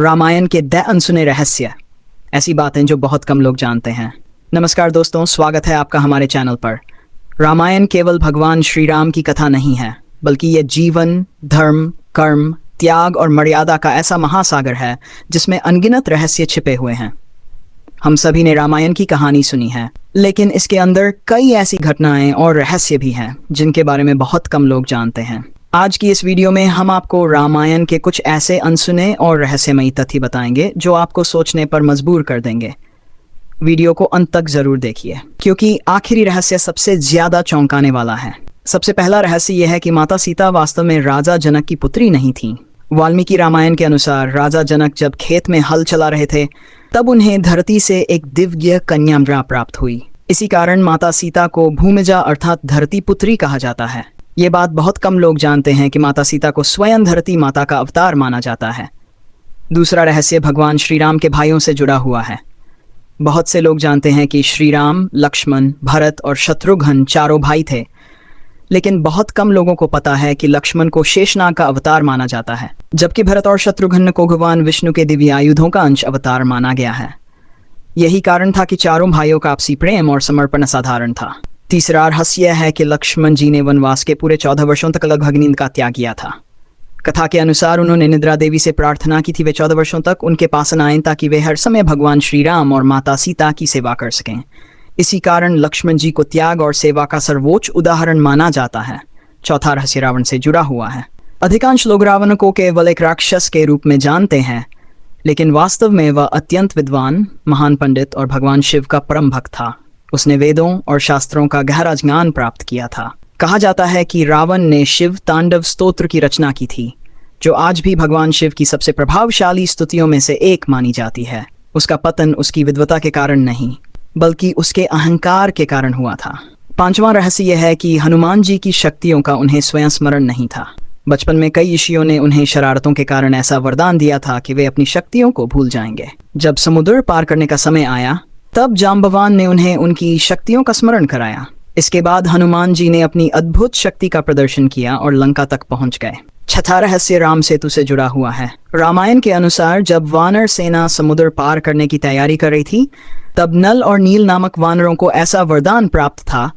रामायण के 10 अनसुने रहस्य, ऐसी बातें जो बहुत कम लोग जानते हैं। नमस्कार दोस्तों, स्वागत है आपका हमारे चैनल पर। रामायण केवल भगवान श्री राम की कथा नहीं है, बल्कि ये जीवन, धर्म, कर्म, त्याग और मर्यादा का ऐसा महासागर है जिसमें अनगिनत रहस्य छिपे हुए हैं। हम सभी ने रामायण की कहानी सुनी है, लेकिन इसके अंदर कई ऐसी घटनाएं और रहस्य भी हैं जिनके बारे में बहुत कम लोग जानते हैं। आज की इस वीडियो में हम आपको रामायण के कुछ ऐसे अनसुने और रहस्यमयी तथ्य बताएंगे जो आपको सोचने पर मजबूर कर देंगे। वीडियो को अंत तक जरूर देखिए, क्योंकि आखिरी रहस्य सबसे ज्यादा चौंकाने वाला है। सबसे पहला रहस्य यह है कि माता सीता वास्तव में राजा जनक की पुत्री नहीं थी। वाल्मीकि रामायण के अनुसार राजा जनक जब खेत में हल चला रहे थे, तब उन्हें धरती से एक दिव्य कन्या प्राप्त हुई। इसी कारण माता सीता को भूमिजा अर्थात धरती पुत्री कहा जाता है। ये बात बहुत कम लोग जानते हैं कि माता सीता को स्वयं धरती माता का अवतार माना जाता है। दूसरा रहस्य भगवान श्री राम के भाइयों से जुड़ा हुआ है। बहुत से लोग जानते हैं कि श्री राम, लक्ष्मण, भरत और शत्रुघ्न चारों भाई थे, लेकिन बहुत कम लोगों को पता है कि लक्ष्मण को शेषनाग का अवतार माना जाता है, जबकि भरत और शत्रुघ्न को भगवान विष्णु के दिव्य आयुधों का अंश अवतार माना गया है। यही कारण था कि चारों भाइयों का आपसी प्रेम और समर्पण असाधारण था। तीसरा रहस्य यह है कि लक्ष्मण जी ने वनवास के पूरे 14 वर्षों तक लगभग नींद का त्याग किया था। कथा के अनुसार उन्होंने निद्रा देवी से प्रार्थना की थी वे 14 वर्षों तक उनके पास न आएं, ताकि वे हर समय भगवान श्री राम और माता सीता की सेवा कर सकें। इसी कारण लक्ष्मण जी को त्याग और सेवा का सर्वोच्च उदाहरण माना जाता है। चौथा रहस्य रावण से जुड़ा हुआ है। अधिकांश लोग रावण को केवल एक राक्षस के रूप में जानते हैं, लेकिन वास्तव में वह अत्यंत विद्वान, महान पंडित और भगवान शिव का परम भक्त था। उसने वेदों और शास्त्रों का गहरा ज्ञान प्राप्त किया था। कहा जाता है कि रावण ने शिव तांडव स्तोत्र की रचना की थी, जो आज भी भगवान शिव की सबसे प्रभावशाली स्तुतियों में से एक मानी जाती है। उसका पतन उसकी विद्वता के कारण नहीं, बल्कि उसके अहंकार के कारण हुआ था। पांचवां रहस्य यह है कि हनुमान जी की शक्तियों का उन्हें स्वयं स्मरण नहीं था। बचपन में कई ऋषियों ने उन्हें शरारतों के कारण ऐसा वरदान दिया था कि वे अपनी शक्तियों को भूल जाएंगे। जब समुद्र पार करने का समय आया, तब जाम्बवान ने उन्हें उनकी शक्तियों का स्मरण कराया। इसके बाद हनुमान जी ने अपनी अद्भुत शक्ति का प्रदर्शन किया और लंका तक पहुंच गए। छठा रहस्य राम सेतु से जुड़ा हुआ है। रामायण के अनुसार जब वानर सेना समुद्र पार करने की तैयारी कर रही थी, तब नल और नील नामक वानरों को ऐसा वरदान प्राप्त था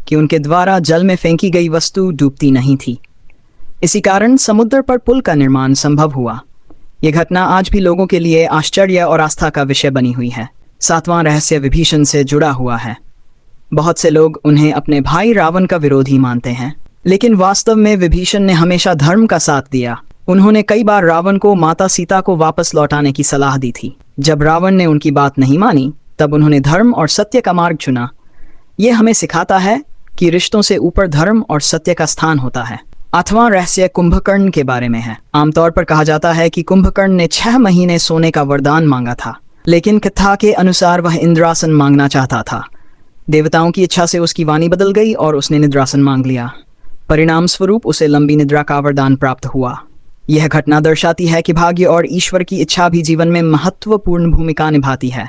कि उनके द्वारा जल में फेंकी गई वस्तु डूबती नहीं थी। इसी कारण समुद्र पर पुल का निर्माण संभव हुआ। यह घटना आज भी लोगों के लिए आश्चर्य और आस्था का विषय बनी हुई है। सातवां रहस्य विभीषण से जुड़ा हुआ है। बहुत से लोग उन्हें अपने भाई रावण का विरोधी मानते हैं, लेकिन वास्तव में विभीषण ने हमेशा धर्म का साथ दिया। उन्होंने कई बार रावण को माता सीता को वापस लौटाने की सलाह दी थी। जब रावण ने उनकी बात नहीं मानी, तब उन्होंने धर्म और सत्य का मार्ग चुना। यह हमें सिखाता है कि रिश्तों से ऊपर धर्म और सत्य का स्थान होता है। आठवां रहस्य कुंभकर्ण के बारे में है। आमतौर पर कहा जाता है कि कुंभकर्ण ने 6 महीने सोने का वरदान मांगा था, लेकिन कथा के अनुसार वह इंद्रासन मांगना चाहता था। देवताओं की इच्छा से उसकी वाणी बदल गई और उसने निद्रासन मांग लिया। परिणाम स्वरूप उसे लंबी निद्रा का वरदान प्राप्त हुआ। यह घटना दर्शाती है कि भाग्य और ईश्वर की इच्छा भी जीवन में महत्वपूर्ण भूमिका निभाती है।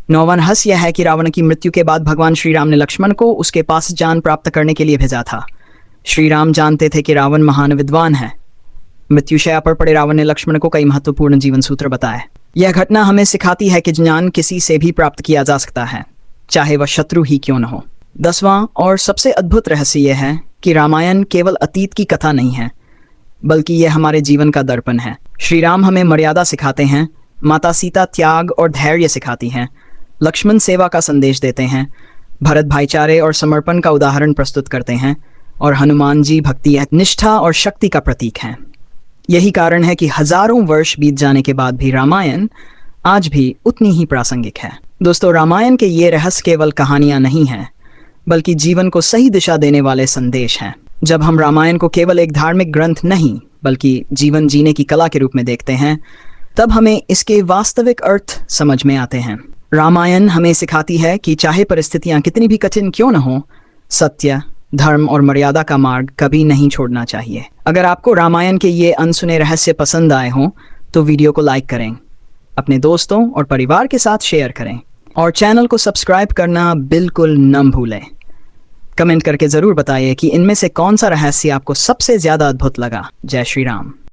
नौवां रहस्य यह है कि रावण की मृत्यु के बाद भगवान श्री राम ने लक्ष्मण को उसके पास ज्ञान प्राप्त करने के लिए भेजा था। श्री राम जानते थे कि रावण महान विद्वान है। मृत्युशैया पर पड़े रावण ने लक्ष्मण को कई महत्वपूर्ण जीवन सूत्र बताए। यह घटना हमें सिखाती है कि ज्ञान किसी से भी प्राप्त किया जा सकता है, चाहे वह शत्रु ही क्यों न हो। 10वां और सबसे अद्भुत रहस्य यह है कि रामायण केवल अतीत की कथा नहीं है, बल्कि यह हमारे जीवन का दर्पण है। श्री राम हमें मर्यादा सिखाते हैं, माता सीता त्याग और धैर्य सिखाती हैं, लक्ष्मण सेवा का संदेश देते हैं, भरत भाईचारे और समर्पण का उदाहरण प्रस्तुत करते हैं, और हनुमान जी भक्ति, निष्ठा और शक्ति का प्रतीक हैं। यही कारण है कि हजारों वर्ष बीत जाने के बाद भी रामायण आज भी उतनी ही प्रासंगिक है। दोस्तों, रामायण के ये रहस्य केवल कहानियां नहीं हैं, बल्कि जीवन को सही दिशा देने वाले संदेश हैं। जब हम रामायण को केवल एक धार्मिक ग्रंथ नहीं, बल्कि जीवन जीने की कला के रूप में देखते हैं, तब हमें इसके वास्तविक अर्थ समझ में आते हैं। रामायण हमें सिखाती है कि चाहे परिस्थितियां कितनी भी कठिन क्यों न हो, सत्य, धर्म और मर्यादा का मार्ग कभी नहीं छोड़ना चाहिए। अगर आपको रामायण के ये अनसुने रहस्य पसंद आए हों, तो वीडियो को लाइक करें, अपने दोस्तों और परिवार के साथ शेयर करें, और चैनल को सब्सक्राइब करना बिल्कुल न भूलें। कमेंट करके जरूर बताइए कि इनमें से कौन सा रहस्य आपको सबसे ज्यादा अद्भुत लगा। जय श्री राम।